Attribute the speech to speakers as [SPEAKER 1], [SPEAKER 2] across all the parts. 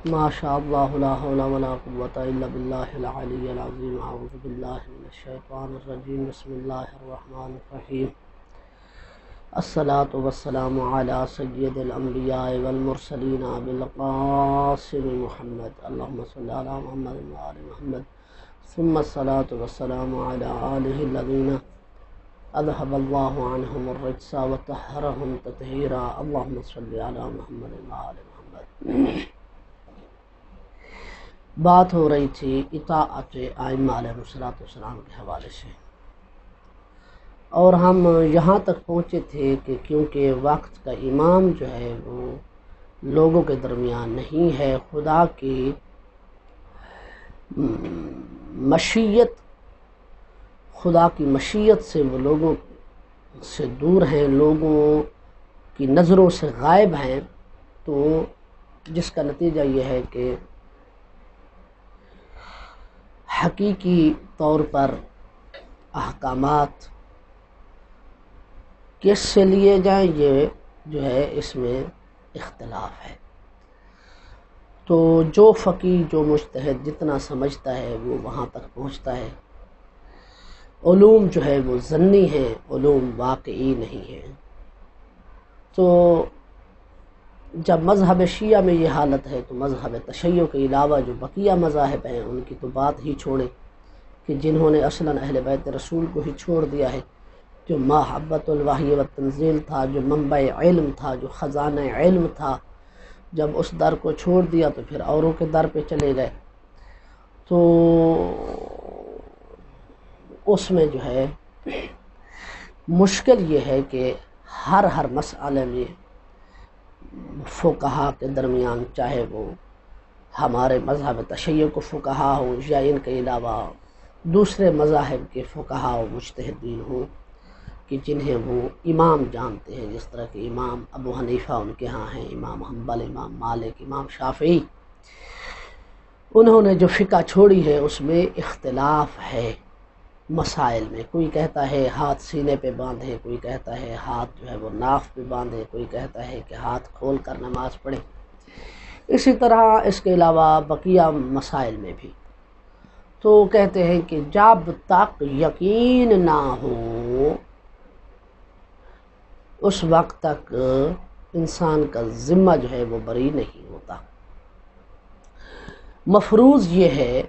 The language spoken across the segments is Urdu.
[SPEAKER 1] ماشاء اللہ لا حول ولا قوة الا باللہ العلی العظیم اعوذ باللہ من الشیطان الرجیم بسم اللہ الرحمن الرحیم الصلاة والسلام علی سید الانبیاء والمرسلین بالقاسم محمد اللہم صلی علی محمد وآل محمد ثم الصلاة والسلام علی آلہ الذین اذهب اللہ عنہم الرجس وطہرہم تطہیرا اللہم صلی علی محمد وآل محمد۔ بات ہو رہی تھی اطاعت ائمہ علیہ السلام کے حوالے سے، اور ہم یہاں تک پہنچے تھے کہ کیونکہ وقت کا امام جو ہے وہ لوگوں کے درمیان نہیں ہے، خدا کی مشیت سے وہ لوگوں سے دور ہیں، لوگوں کی نظروں سے غائب ہیں، تو جس کا نتیجہ یہ ہے کہ حقیقی طور پر احکامات کس سے لیے جائیں یہ جو ہے اس میں اختلاف ہے۔ تو جو فقیہ جو مجتہد جتنا سمجھتا ہے وہ وہاں تک پہنچتا ہے۔ علوم جو ہے وہ ظنی ہیں، علوم واقعی نہیں ہیں۔ تو جب مذہب شیعہ میں یہ حالت ہے تو مذہب تشیع کے علاوہ جو بقیہ مذاہب ہیں ان کی تو بات ہی چھوڑیں، کہ جنہوں نے اصلاً اہل بیت رسول کو ہی چھوڑ دیا ہے، جو محبت الوحی و تنزیل تھا، جو منبع علم تھا، جو خزانہ علم تھا، جب اس در کو چھوڑ دیا تو پھر اوروں کے در پہ چلے گئے۔ تو اس میں جو ہے مشکل یہ ہے کہ ہر مسئلے میں فقہا کے درمیان، چاہے وہ ہمارے مذہب تشیع کو فقہا ہوں یا ان کے علاوہ دوسرے مذاہب کے فقہا و مجتہدین ہوں، کہ جنہیں وہ امام جانتے ہیں، جس طرح کہ امام ابو حنیفہ ان کے ہاں ہیں، امام حنبل، امام مالک، امام شافعی، انہوں نے جو فقہ چھوڑی ہے اس میں اختلاف ہے مسائل میں۔ کوئی کہتا ہے ہاتھ سینے پہ باندھے، کوئی کہتا ہے ہاتھ جو ہے وہ ناف پہ باندھے، کوئی کہتا ہے کہ ہاتھ کھول کر نماز پڑھے، اسی طرح اس کے علاوہ بقیہ مسائل میں بھی۔ تو کہتے ہیں کہ جب تک یقین نہ ہو اس وقت تک انسان کا ذمہ جو ہے وہ بری نہیں ہوتا۔ مفروض یہ ہے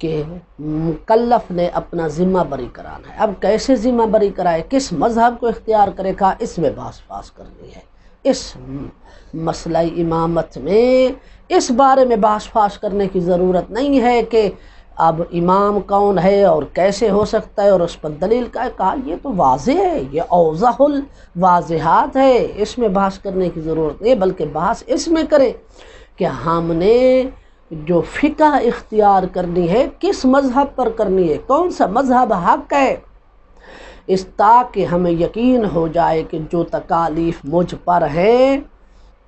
[SPEAKER 1] کہ مکلف نے اپنا ذمہ بری کرانا ہے۔ اب کیسے ذمہ بری کرائے، کس مذہب کو اختیار کرے گا، اس میں بحث کرنی ہے۔ اس مسئلہ امامت میں اس بارے میں بحث کرنے کی ضرورت نہیں ہے کہ اب امام کون ہے اور کیسے ہو سکتا ہے اور اس پر دلیل کا ہے، کہا یہ تو واضح ہے، یہ اوضح الواضحات ہے، اس میں بحث کرنے کی ضرورت نہیں، بلکہ بحث اس میں کرے کہ ہم نے جو فقہ اختیار کرنی ہے کس مذہب پر کرنی ہے، کون سا مذہب حق ہے، اس تاکہ ہمیں یقین ہو جائے کہ جو تکالیف مجھ پر ہیں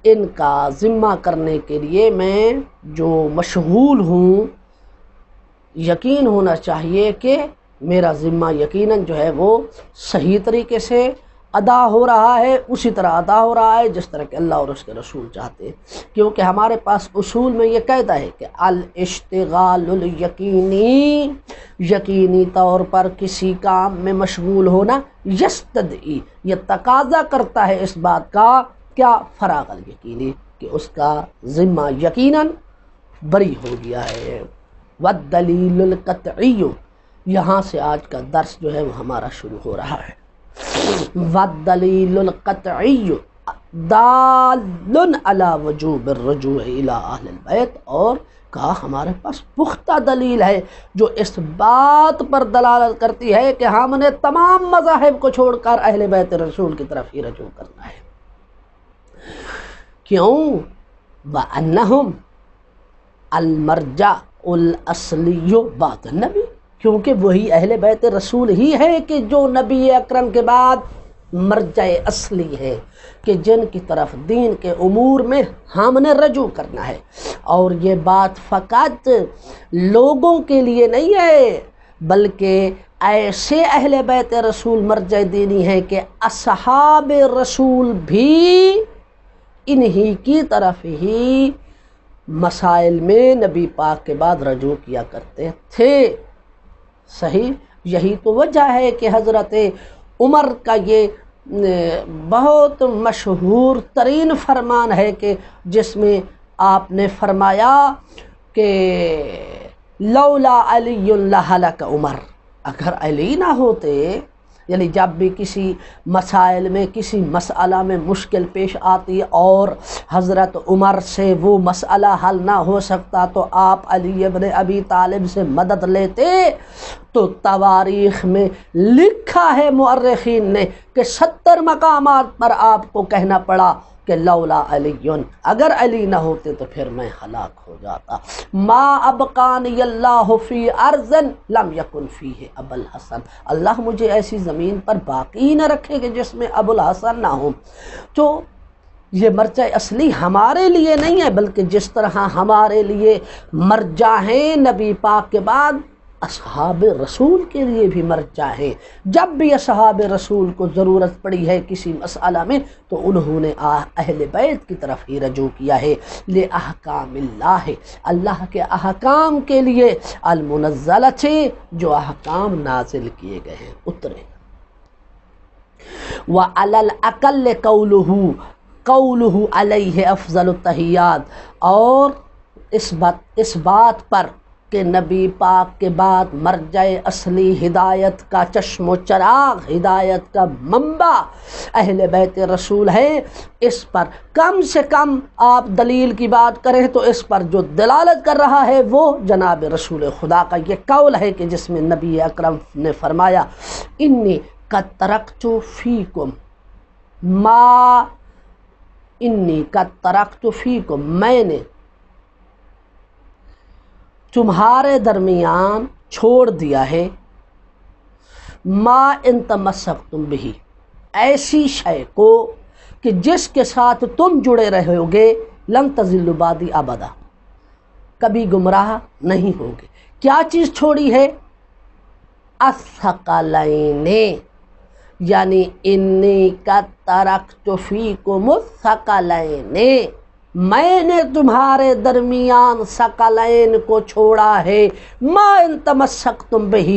[SPEAKER 1] ان کا ذمہ کرنے کے لیے میں جو مشغول ہوں، یقین ہونا چاہیے کہ میرا ذمہ یقیناً جو ہے وہ صحیح طریقے سے ادا ہو رہا ہے، اسی طرح ادا ہو رہا ہے جس طرح کہ اللہ اور اس کے رسول چاہتے ہیں۔ کیونکہ ہمارے پاس اصول میں یہ قاعدہ ہے کہ الاشتغال الیقینی، یقینی طور پر کسی کام میں مشغول ہونا، یستدعی، یہ تقاضا کرتا ہے اس بات کا کیا، فراغ الیقینی، کہ اس کا ذمہ یقیناً بری ہو گیا ہے۔ والدلیل القطعی، یہاں سے آج کا درس جو ہے وہ ہمارا شروع ہو رہا ہے۔ والدلیل القطعی دال علی وجوب الرجوع الی اہل البیت، اور کہا ہمارے پاس پختہ دلیل ہے جو اس بات پر دلالت کرتی ہے کہ ہم نے تمام مذاہب کو چھوڑ کر اہل بیت رسول کی طرف ہی رجوع کرنا ہے۔ کیوں؟ وَأَنَّهُمْ الْمَرْجَعُ الْأَصْلِيُّ بَعْدَ النَّبِيِّ، کیونکہ وہی اہل بیت رسول ہی ہے کہ جو نبی اکرم کے بعد مرجع اصلی ہے، کہ جن کی طرف دین کے امور میں ہم نے رجوع کرنا ہے۔ اور یہ بات فقط لوگوں کے لیے نہیں ہے، بلکہ ایسے اہل بیت رسول مرجع دینی ہے کہ اصحاب رسول بھی انہی کی طرف ہی مسائل میں نبی پاک کے بعد رجوع کیا کرتے تھے۔ صحیح، یہی تو وجہ ہے کہ حضرت عمر کا یہ بہت مشہور ترین فرمان ہے کہ جس میں آپ نے فرمایا کہ لولا علی لہلک عمر، اگر علی نہ ہوتے، یعنی جب بھی کسی مسائل میں کسی مسئلہ میں مشکل پیش آتی اور حضرت عمر سے وہ مسئلہ حل نہ ہو سکتا تو آپ علی ابن ابی طالب سے مدد لیتے، تو تواریخ میں لکھا ہے مؤرخین نے کہ 70 مقامات پر آپ کو کہنا پڑا کہ لولا علی، اگر علی نہ ہوتے تو پھر میں ہلاک ہو جاتا۔ ما ابقانی اللہ فی ارض لم یکن فیہ ابو الحسن، اللہ مجھے ایسی زمین پر باقی نہ رکھے کہ جس میں ابو الحسن نہ ہوں۔ تو یہ مرجع اصلی ہمارے لیے نہیں ہے، بلکہ جس طرح ہمارے لیے مرجع ہیں نبی پاک کے بعد، اصحاب رسول کے لیے بھی مرجع ہیں۔ جب بھی اصحاب رسول کو ضرورت پڑی ہے کسی مسئلہ میں تو انہوں نے اہل بیت کی طرف ہی رجوع کیا ہے۔ لِأَحْكَامِ اللَّهِ، اللہ کے احکام کے لیے، المنزلۃ، جو احکام نازل کیے گئے ہیں، اترے۔ وَعَلَى الْأَقَلِّ قَوْلُهُ عَلَيْهِ افضل التحیات، اور اس بات پر کہ نبی پاک کے بعد مرجع اصلی ہدایت کا چشم و چراغ، ہدایت کا منبع اہل بیت رسول ہے، اس پر کم سے کم آپ دلیل کی بات کریں تو اس پر جو دلالت کر رہا ہے وہ جناب رسول خدا کا یہ قول ہے کہ جس میں نبی اکرم نے فرمایا انی قد ترکت فیکم ما، انی قد ترکت فیکم، میں نے تمہارے درمیان چھوڑ دیا ہے، ما ان تمسکتم بہ، ایسی شے کو کہ جس کے ساتھ تم جڑے رہو گے، لن تضلوا بعدی ابدا، کبھی گمراہ نہیں ہوگے۔ کیا چیز چھوڑی ہے؟ الثقلین، یعنی انی قد ترکت فیکم الثقلین، میں نے تمہارے درمیان ثقلین کو چھوڑا ہے، ما ان تمسکتم بہ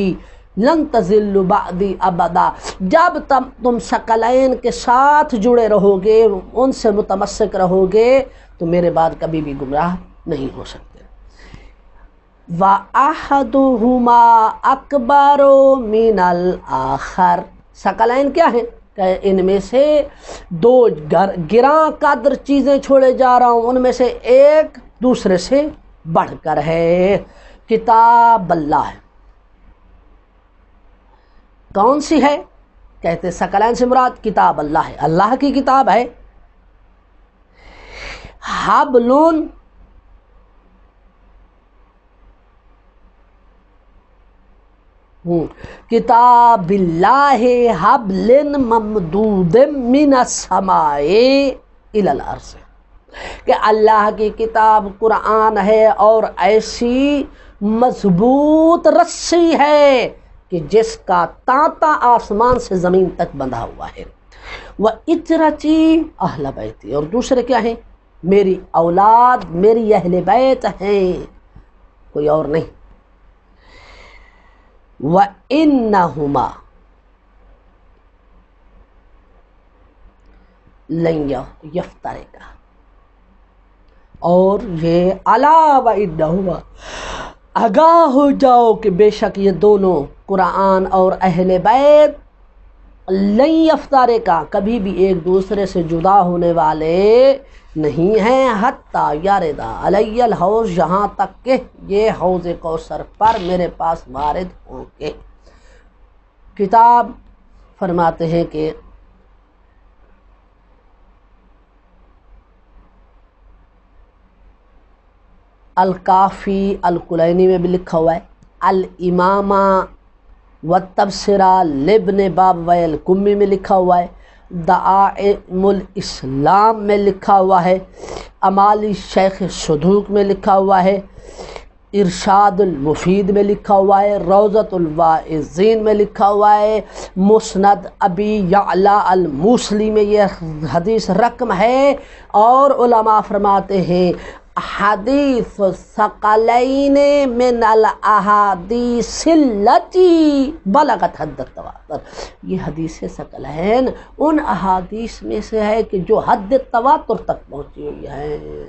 [SPEAKER 1] لن تضلوا بعدی ابدا، جب تم ثقلین کے ساتھ جڑے رہو گے، ان سے متمسک رہو گے تو میرے بعد کبھی بھی گمراہ نہیں ہو سکتے۔ وَأَحَدُهُمَا أَكْبَرُ مِنَ الْآخَرِ، ثقلین کیا ہیں کہ ان میں سے دو گراں قدر چیزیں چھوڑے جا رہا ہوں، ان میں سے ایک دوسرے سے بڑھ کر ہے، کتاب اللہ ہے۔ کون سی ہے؟ کہتے ثقلین سے مراد کتاب اللہ ہے، اللہ کی کتاب ہے۔ حبل، کتاب اللہ حبل ممدود من السماء الی الارض، کہ اللہ کی کتاب قرآن ہے اور ایسی مضبوط رسی ہے کہ جس کا تانتا آسمان سے زمین تک بندھا ہوا ہے۔ وَإِتْرَتِي اہل بیتی، اور دوسرے کیا ہیں؟ میری اولاد، میری اہل بیت ہیں، کوئی اور نہیں۔ وَإِنَّهُمَا لَن يَفْتَرِقَا، اور یہ الا وَإِنَّهُمَا، آگاہ ہو جاؤ کہ بے شک یہ دونوں قرآن اور اہل بیت لن یفترقا، کبھی بھی ایک دوسرے سے جدا ہونے والے نہیں ہیں، حتیٰ یاردا علی الحوض، یہاں تک کہ یہ حوض کوثر پر میرے پاس وارد ہوں گے۔ کتاب فرماتے ہیں کہ الکافی الکلینی میں بھی لکھا ہوا ہے، الامامہ والتبصرہ لابن بابویہ الکمی میں لکھا ہوا ہے، دعائم الاسلام میں لکھا ہوا ہے، امالی شیخ صدوق میں لکھا ہوا ہے، ارشاد المفید میں لکھا ہوا ہے، روضۃ الواعظین میں لکھا ہوا ہے، مسند ابی یعلا الموصلی میں یہ حدیث رقم ہے، اور علماء فرماتے ہیں حدیث الثقلین من الاحادیث التی بلغت حد التواتر، یہ حدیث ثقلین ان احادیث میں سے ہے کہ جو حد تواتر تک پہنچی ہوئی ہے۔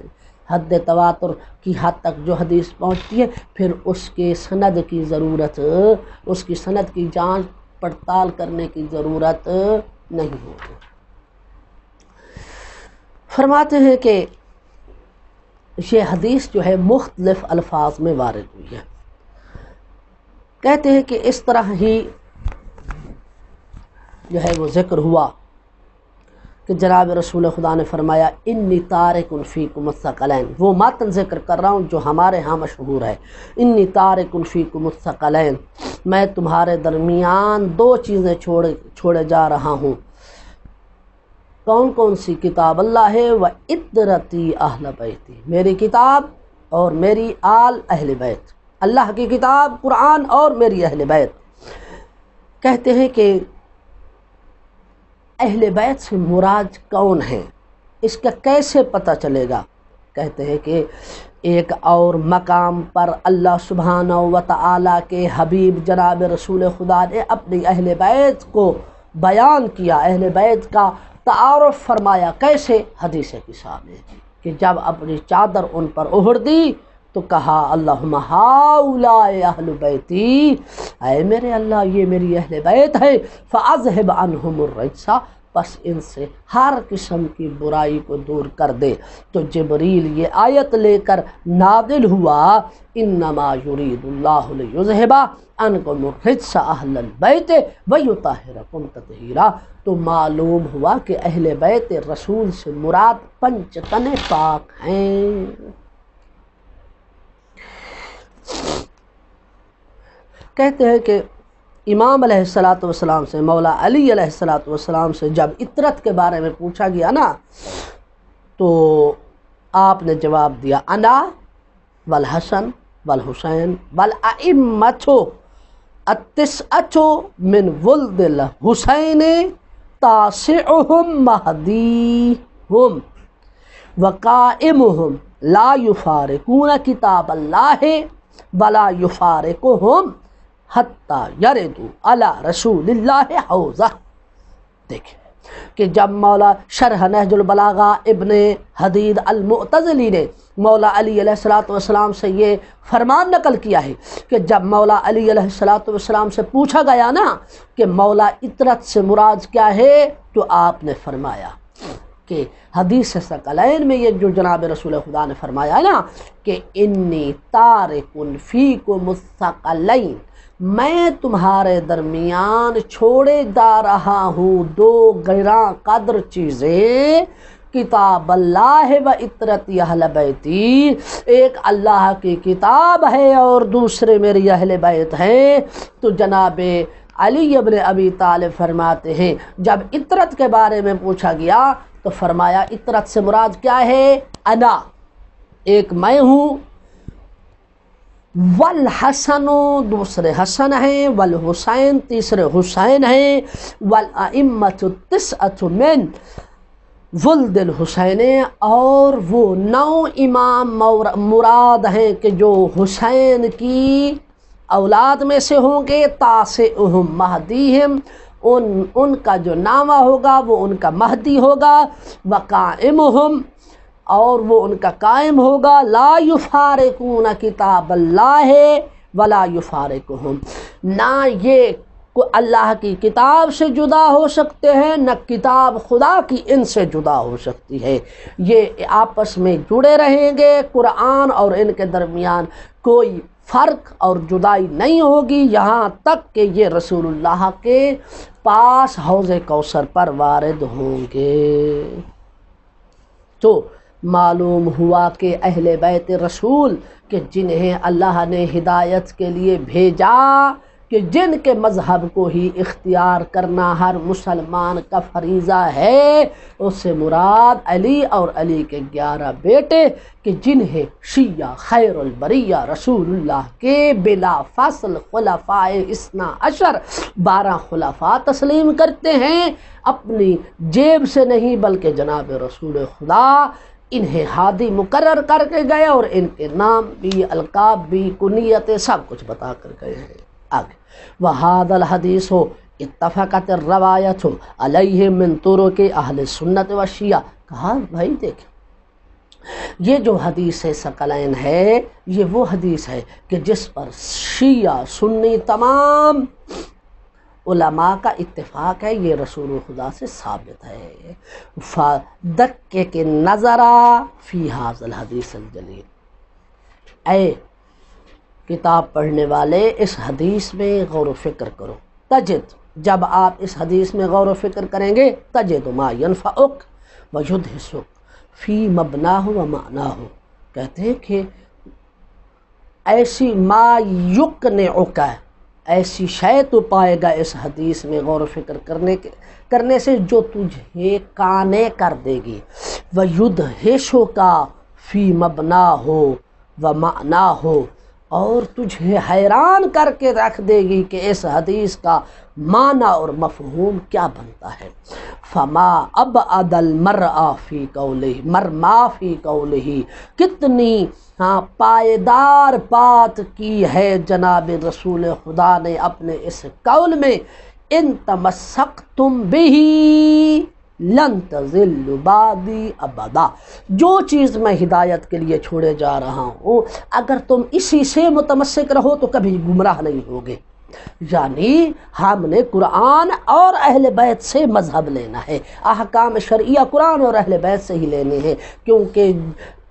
[SPEAKER 1] حد تواتر کی حد تک جو حدیث پہنچتی ہے پھر اس کے سند کی ضرورت، اس کی سند کی جانچ پڑتال کرنے کی ضرورت نہیں ہوتی۔ فرماتے ہیں کہ یہ حدیث جو ہے مختلف الفاظ میں وارد ہوئی ہے۔ کہتے ہیں کہ اس طرح ہی جو ہے وہ ذکر ہوا کہ جناب رسول خدا نے فرمایا انی تارک فیکم الثقلین، وہ متن ذکر کر رہا ہوں جو ہمارے ہاں مشہور ہے، انی تارک فیکم الثقلین، میں تمہارے درمیان دو چیزیں چھوڑے جا رہا ہوں۔ کون کون سی؟ کتاب اللہ ہے و عطرتی اہل بیتی، میری کتاب اور میری آل اہل بیت، اللہ کی کتاب قرآن اور میری اہل بیت۔ کہتے ہیں کہ اہل بیت سے مراد کون ہیں، اس کا کیسے پتہ چلے گا؟ کہتے ہیں کہ ایک اور مقام پر اللہ سبحانہ و تعالیٰ کے حبیب جناب رسول خدا نے اپنی اہل بیت کو بیان کیا، اہل بیت کا تعارف فرمایا۔ کیسے؟ حدیث کی سامنے کہ جب اپنی چادر ان پر اوڑھ دی تو کہا اللہم ہؤلاء اہل بیتی، اے میرے اللہ یہ میری اہل بیت ہے، فاذہب عنہم الرجس، بس ان سے ہر قسم کی برائی کو دور کر دے۔ تو جبریل یہ آیت لے کر نازل ہوا انما یرید اللہ لیذہب عنکم الرجس اہل البیت ویطہرکم تطہیرا۔ تو معلوم ہوا کہ اہل بیت رسول سے مراد پنچ تن پاک ہیں۔ کہتے ہیں کہ امام علیہ السلام سے، مولا علی علیہ السلام سے جب عطرت کے بارے میں پوچھا گیا نا تو آپ نے جواب دیا انا والحسن والحسین والائمۃ التسعۃ من ولد الحسین تاسعهم مہدیہم وقائمہم لا یفارقون کتاب اللہ ولا یفارقہم حتی یردوا علی رسول اللہ حوضہ۔ دیکھیں کہ جب مولا شرح نہج البلاغہ ابن حدید المعتزلی نے مولا علی علیہ السلام سے یہ فرمان نقل کیا ہے کہ جب مولا علی علیہ السلام سے پوچھا گیا نا کہ مولا عطرت سے مراد کیا ہے تو آپ نے فرمایا کہ حدیث ثقلین میں یہ جو جناب رسول خدا نے فرمایا ہے نا کہ انی تارک فیکم الثقلین، میں تمہارے درمیان چھوڑے جا رہا ہوں دو گراں قدر چیزیں، کتاب اللہ و عطرتی اہل بیتی، ایک اللہ کی کتاب ہے اور دوسرے میری اہل بیت ہیں۔ تو جناب علی ابن ابی طالب فرماتے ہیں جب عطرت کے بارے میں پوچھا گیا تو فرمایا عطرت سے مراد کیا ہے؟ انا، ایک میں ہوں، والحسن دوسرے حسن ہیں، والحسین تیسرے حسین ہیں، والائمۃ التسعۃ من ولد الحسین، اور وہ 9 امام مراد ہیں کہ جو حسین کی اولاد میں سے ہوں گے، تاسعہم مہدیہم، ان کا جو نامہ ہوگا وہ ان کا مہدی ہوگا، وقائمہم، اور وہ ان کا قائم ہوگا، لا یفارقون کتاب اللہ ولا یفارقہم، نہ یہ اللہ کی کتاب سے جدا ہو سکتے ہیں نہ کتاب خدا کی ان سے جدا ہو سکتی ہے، یہ آپس میں جڑے رہیں گے، قرآن اور ان کے درمیان کوئی فرق اور جدائی نہیں ہوگی یہاں تک کہ یہ رسول اللہ کے پاس حوض کوثر پر وارد ہوں گے۔ تو معلوم ہوا کہ اہل بیت رسول کہ جنہیں اللہ نے ہدایت کے لیے بھیجا، کہ جن کے مذہب کو ہی اختیار کرنا ہر مسلمان کا فریضہ ہے، اس سے مراد علی اور علی کے 11 بیٹے کہ جنہیں شیعہ خیر البریہ رسول اللہ کے بلا فصل خلفاء 12 خلفاء تسلیم کرتے ہیں، اپنی جیب سے نہیں بلکہ جناب رسول خدا انہیں ہادی مقرر کر کے گئے اور ان کے نام بھی، القاب بھی، کنیتیں سب کچھ بتا کر گئے ہیں۔ آگے وَهَذَا الْحَدِيثُ اتفقت الروایت علیہ من طرق اہل سنت و شیعہ۔ کہا بھائی دیکھ، یہ جو حدیث ثقلین ہے یہ وہ حدیث ہے کہ جس پر شیعہ سنی تمام علماء کا اتفاق ہے، یہ رسول خدا سے ثابت ہے۔ فَدَقِّقِ النَّظَرَ فِي هَذَا الْحَدِيثِ الْجَلِيلِ۔ اے کتاب پڑھنے والے اس حدیث میں غور و فکر کرو۔ تجد، جب آپ اس حدیث میں غور و فکر کریں گے، تجد ما ينفعک ویدھسک فی مبناہ و معناہ، کہتے ہیں کہ ایسی ما یقنعک، ایسی شے تو پائے گا اس حدیث میں غور و فکر کرنے سے جو تجھے قانع کر دے گی، ویدھسک فی مبناہ و معناہ، اور تجھے حیران کر کے رکھ دے گی کہ اس حدیث کا معنی اور مفہوم کیا بنتا ہے۔ فما ابعد المرء فی قولہ، مرما فی قولہ، کتنی پائیدار بات کی ہے جناب رسول خدا نے اپنے اس قول میں، ان تمسکتم بہ لن تضلوا بعدی ابدا، جو چیز میں ہدایت کے لیے چھوڑے جا رہا ہوں اگر تم اسی سے متمسک رہو تو کبھی گمراہ نہیں ہوگے۔ یعنی ہم نے قرآن اور اہل بیت سے مذہب لینا ہے، احکام شرعیہ قرآن اور اہل بیت سے ہی لینے ہیں، کیونکہ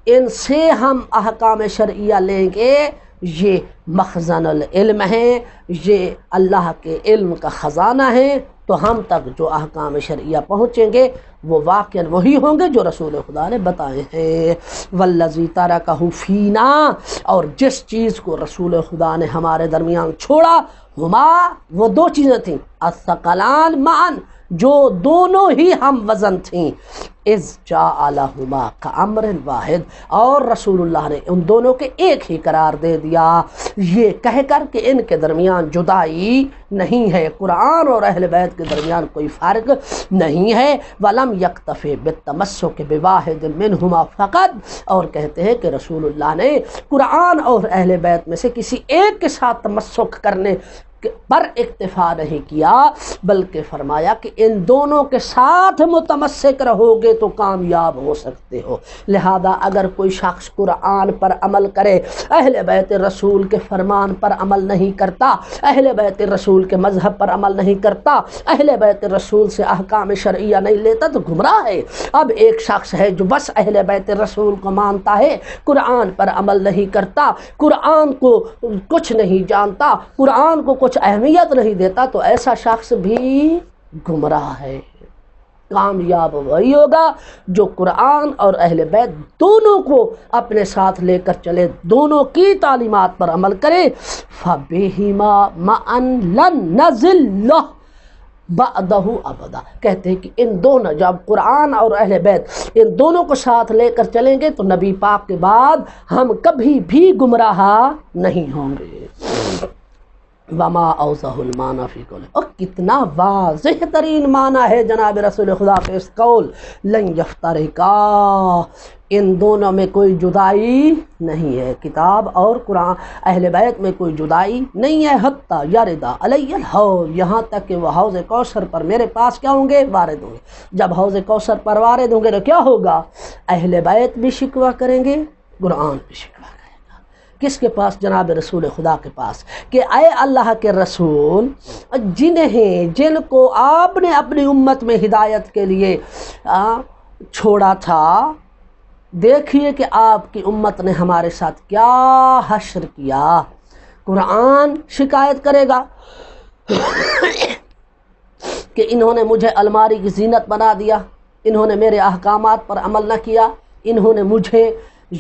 [SPEAKER 1] ان سے ہم احکام شرعیہ لیں گے، یہ مخزن العلم ہیں، یہ اللہ کے علم کا خزانہ ہے، تو ہم تک جو احکام شرعیہ پہنچیں گے وہ واقعاً وہی ہوں گے جو رسول خدا نے بتائے ہیں۔ والذی ترکہ فینا، اور جس چیز کو رسول خدا نے ہمارے درمیان چھوڑا، ہما، وہ دو چیزیں تھیں، الثقلان معا، جو دونوں ہی ہم وزن تھیں، اذ جعلہما کامر واحد، اور رسول اللہ نے ان دونوں کے ایک ہی قرار دے دیا، یہ کہہ کر کہ ان کے درمیان جدائی نہیں ہے، قرآن اور اہل بیت کے درمیان کوئی فرق نہیں ہے۔ ولم یکتفی بالتمسک بواحد منہما فقط، اور کہتے ہیں کہ رسول اللہ نے قرآن اور اہل بیت میں سے کسی ایک کے ساتھ تمسک کرنے پر اکتفا نہیں کیا، بلکہ فرمایا کہ ان دونوں کے ساتھ متمسک رہو گے تو کامیاب ہو سکتے ہو۔ لہذا اگر کوئی شخص قرآن پر عمل کرے، اہل بیت رسول کے فرمان پر عمل نہیں کرتا، اہل بیت رسول کے مذہب پر عمل نہیں کرتا، اہل بیت رسول سے احکام شرعیہ نہیں لیتا، تو گمراہ ہے۔ اب ایک شخص ہے جو بس اہل بیت رسول کو مانتا ہے، قرآن پر عمل نہیں کرتا، قرآن کو کچھ نہیں جانتا، قرآن کو کچھ اہمیت نہیں دیتا، تو ایسا شخص بھی گمراہ ہے۔ کامیاب وہی ہوگا جو قرآن اور اہل بیت دونوں کو اپنے ساتھ لے کر چلے، دونوں کی تعلیمات پر عمل کرے۔ فَبِهِمَا مَعًا لَن نَزِلَّ بَعْدَهُ ابدا، کہتے ہیں کہ ان دونوں، جب قرآن اور اہل بیت ان دونوں کو ساتھ لے کر چلیں گے تو نبی پاک کے بعد ہم کبھی بھی گمراہ نہیں ہوں گے۔ وما اوضح المعنی فی قول، اور کتنا واضح ترین معنی ہے جناب رسول خدا کے اس قول، لن یفترقا، ان دونوں میں کوئی جدائی نہیں ہے، کتاب اور قرآن اہل بیت میں کوئی جدائی نہیں ہے، حتی یردا علی الحوض، یہاں تک کہ وہ حوض کوثر پر میرے پاس کیا ہوں گے؟ وارد ہوں گے۔ جب حوض کوثر پر وارد ہوں گے تو کیا ہوگا؟ اہل بیت بھی شکوہ کریں گے، قرآن بھی شکوہ کریں گے۔ کس کے پاس؟ جناب رسول خدا کے پاس، کہ اے اللہ کے رسول، جن کو آپ نے اپنی امت میں ہدایت کے لیے چھوڑا تھا، دیکھیے کہ آپ کی امت نے ہمارے ساتھ کیا حشر کیا۔ قرآن شکایت کرے گا کہ انہوں نے مجھے الماری کی زینت بنا دیا، انہوں نے میرے احکامات پر عمل نہ کیا، انہوں نے مجھے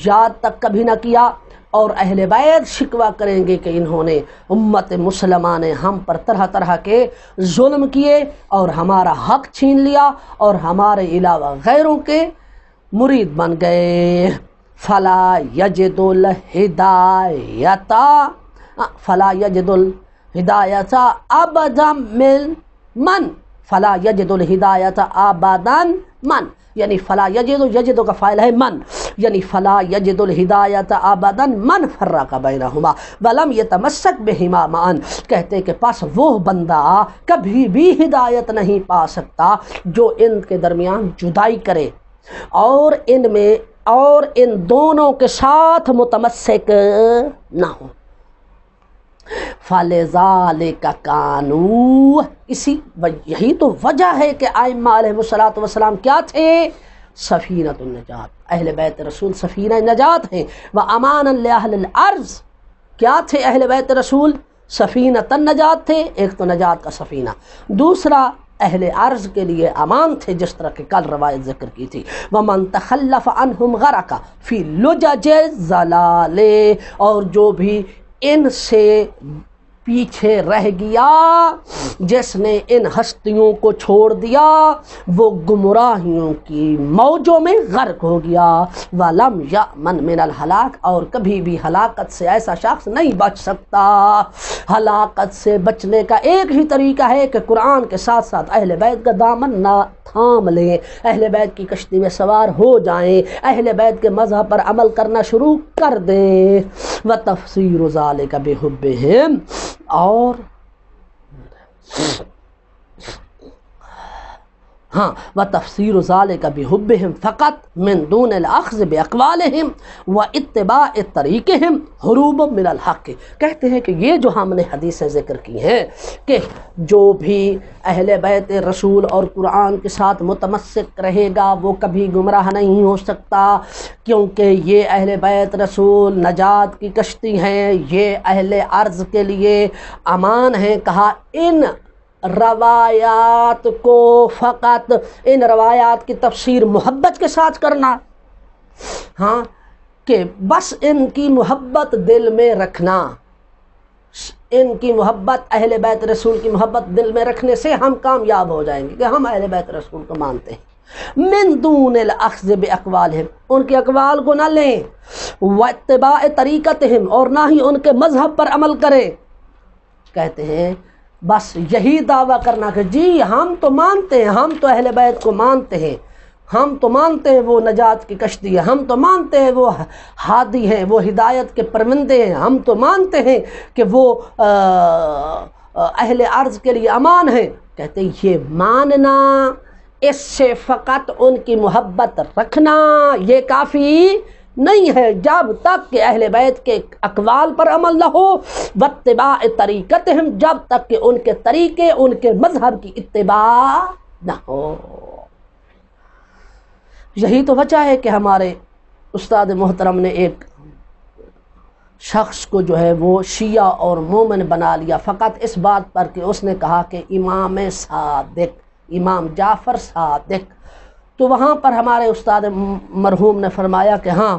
[SPEAKER 1] یاد تک کبھی نہ کیا، اور اہل بیت شکوہ کریں گے کہ انہوں نے، امت مسلمہ نے ہم پر طرح طرح کے ظلم کیے اور ہمارا حق چھین لیا اور ہمارے علاوہ غیروں کے مرید بن گئے۔ فلا یجد الہدایت، فلا یجد الہدایت ابدا من فلا یجد الہدایت ابداً من، یعنی فلا یجد کا فاعل ہے من، یعنی فلا یجد الہدایت ابدا من فرق بینہما ولم یتمسک بہما معا، کہتے کہ پس وہ بندہ کبھی بھی ہدایت نہیں پا سکتا جو ان کے درمیان جدائی کرے اور ان دونوں کے ساتھ متمسک نہ ہو۔ فَلِذَالِكَ كَانُوا، یہی تو وجہ ہے کہ ائمہ علیہ الصلوۃ والسلام کیا تھے؟ سفینۃ النجات، اہل بیت رسول سفینہ نجات ہیں۔ وَأَمَانًا لِأَهْلِ الْأَرْضِ، کیا تھے اہل بیت رسول؟ سفینۃ النجات تھے، ایک تو نجات کا سفینہ، دوسرا اہل عرض کے لیے امان تھے، جس طرح کہ کل روایت ذکر کی تھی۔ وَمَن تَخَلَّفَ عَنْهُمْ غَرَقَ فِي لُجَجِ الضَّلَالِ، اور جو بھی ان سے پیچھے رہ گیا، جس نے ان ہستیوں کو چھوڑ دیا، وہ گمراہیوں کی موجوں میں غرق ہو گیا۔ وَلَمْ يَأْمَنْ مِنَ الْهَلَاكِ، اور کبھی بھی ہلاکت سے ایسا شخص نہیں بچ سکتا۔ ہلاکت سے بچنے کا ایک ہی طریقہ ہے کہ قرآن کے ساتھ ساتھ اہل بیت کا دامن نہ تھام لیں، اہل بیت کی کشتی میں سوار ہو جائیں، اہل بیت کے مذہب پر عمل کرنا شروع کر دیں۔ وَتَفْسِيرُ ذَلِكَ بِحُبِّهِمْ، اور وَتَفْسِيرُ ذَلِكَ بِحُبِّهِمْ فَقَط مِن دُونِ الْأَخْذِ بِأَقْوَالِهِمْ وَاتِّبَاعِ طَرِيقِهِمْ هُرُوبًا مِنَ الْحَقِّ، کہتے ہیں کہ یہ جو ہم نے حدیثیں ذکر کی ہیں کہ جو بھی اہل بیت رسول اور قرآن کے ساتھ متمسک رہے گا وہ کبھی گمراہ نہیں ہو سکتا، کیونکہ یہ اہل بیت رسول نجات کی کشتی ہیں، یہ اہل عرض کے لیے امان ہیں۔ کہا ان روایات کو فقط، ان روایات کی تفسیر محبت کے ساتھ کرنا، کہ بس ان کی محبت دل میں رکھنا، ان کی محبت، اہل بیت رسول کی محبت دل میں رکھنے سے ہم کامیاب ہو جائیں گے کہ ہم اہل بیت رسول کو مانتے ہیں۔ من دون الاخذ باقوالہم، ان کے اقوال کو نہ لیں، واتباع طریقتہم، اور نہ ہی ان کے مذہب پر عمل کریں۔ کہتے ہیں بس یہی دعویٰ کرنا کہ جی ہم تو مانتے ہیں، ہم تو اہل بیت کو مانتے ہیں، ہم تو مانتے ہیں وہ نجات کی کشتی ہے، ہم تو مانتے ہیں وہ ہادی ہیں، وہ ہدایت کے پرمندے ہیں، ہم تو مانتے ہیں کہ وہ اہل عرض کے لیے امان ہیں۔ کہتے ہیں یہ ماننا، اس سے فقط ان کی محبت رکھنا یہ کافی نہیں ہے، جب تک کہ اہل بیت کے اقوال پر عمل نہ ہو، واتباع طریقتہم، جب تک کہ ان کے طریقے، ان کے مذہب کی اتباع نہ ہو۔ یہی تو وجہ ہے کہ ہمارے استاد محترم نے ایک شخص کو جو ہے وہ شیعہ اور مومن بنا لیا، فقط اس بات پر کہ اس نے کہا کہ امام صادق، امام جعفر صادق۔ تو وہاں پر ہمارے استاد مرحوم نے فرمایا کہ ہاں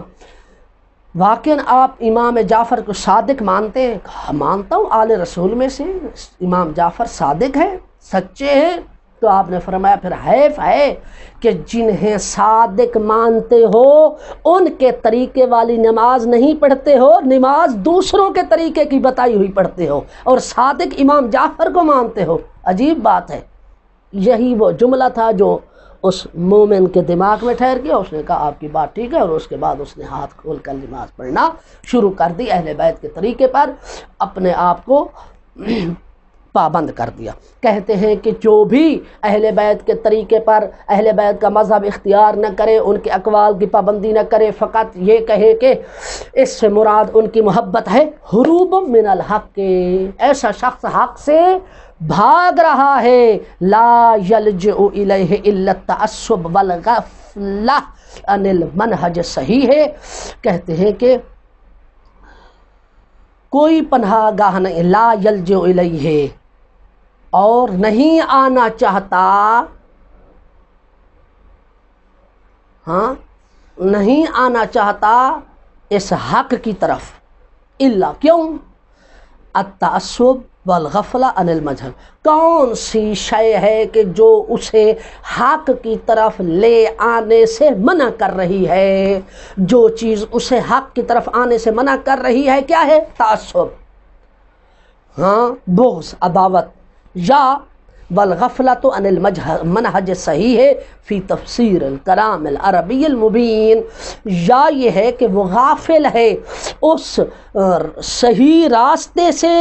[SPEAKER 1] واقعاً آپ امام جعفر کو صادق مانتے ہیں؟ کہا مانتا ہوں، آل رسول میں سے امام جعفر صادق ہے، سچے ہیں۔ تو آپ نے فرمایا پھر حیف ہے کہ جنہیں صادق مانتے ہو ان کے طریقے والی نماز نہیں پڑھتے ہو، نماز دوسروں کے طریقے کی بتائی ہوئی پڑھتے ہو، اور صادق امام جعفر کو مانتے ہو۔ عجیب بات ہے۔ یہی وہ جملہ تھا جو اس مومن کے دماغ میں ٹھہر گیا، اس نے کہا آپ کی بات ٹھیک ہے، اور اس کے بعد اس نے ہاتھ کھول کر نماز پڑھنا شروع کر دی، اہل بیت کے طریقے پر اپنے آپ کو پابند کر دیا۔ کہتے ہیں کہ جو بھی اہل بیت کے طریقے پر، اہل بیت کا مذہب اختیار نہ کرے، ان کے اقوال کی پابندی نہ کرے، فقط یہ کہے کہ اس سے مراد ان کی محبت ہے، حروب من الحق، ایسا شخص حق سے بھاگ رہا ہے، لا یلجئ الیہ الا التعصب والغفلہ عن المنہج صحیح ہے۔ کہتے ہیں کہ کوئی پناہ گاہ نہیں، لا یلجئ الیہ، اور نہیں آنا چاہتا، نہیں آنا چاہتا اس حق کی طرف، الا، کیوں؟ التعصب والغفلہ عن المذہب، کون سی شے ہے کہ جو اسے حق کی طرف لے آنے سے منع کر رہی ہے؟ جو چیز اسے حق کی طرف آنے سے منع کر رہی ہے کیا ہے؟ تعصب، بغض، عداوت، یا والغفلۃ عن المنہج صحیح فی تفسیر الکلام العربی المبین، یا یہ ہے کہ وہ غافل ہے اس صحیح راستے سے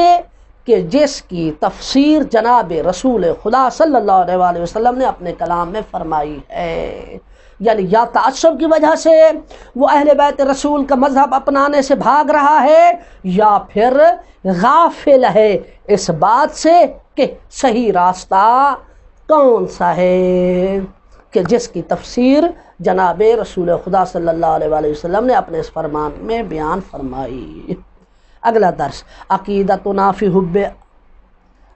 [SPEAKER 1] کہ جس کی تفسیر جناب رسول خدا صلی اللہ علیہ وآلہ وسلم نے اپنے کلام میں فرمائی ہے۔ یعنی یا تعصب کی وجہ سے وہ اہل بیت رسول کا مذہب اپنانے سے بھاگ رہا ہے، یا پھر غافل ہے اس بات سے کہ صحیح راستہ کون سا ہے، کہ جس کی تفسیر جناب رسول خدا صلی اللہ علیہ وآلہ وسلم نے اپنے اس فرمان میں بیان فرمائی۔ اگلا درس عقیدتنا فی حب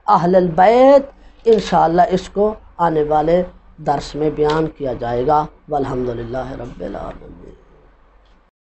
[SPEAKER 1] اہل البیت، انشاءاللہ اس کو آنے والے درس میں بیان کیا جائے گا۔ والحمدللہ رب العالمین۔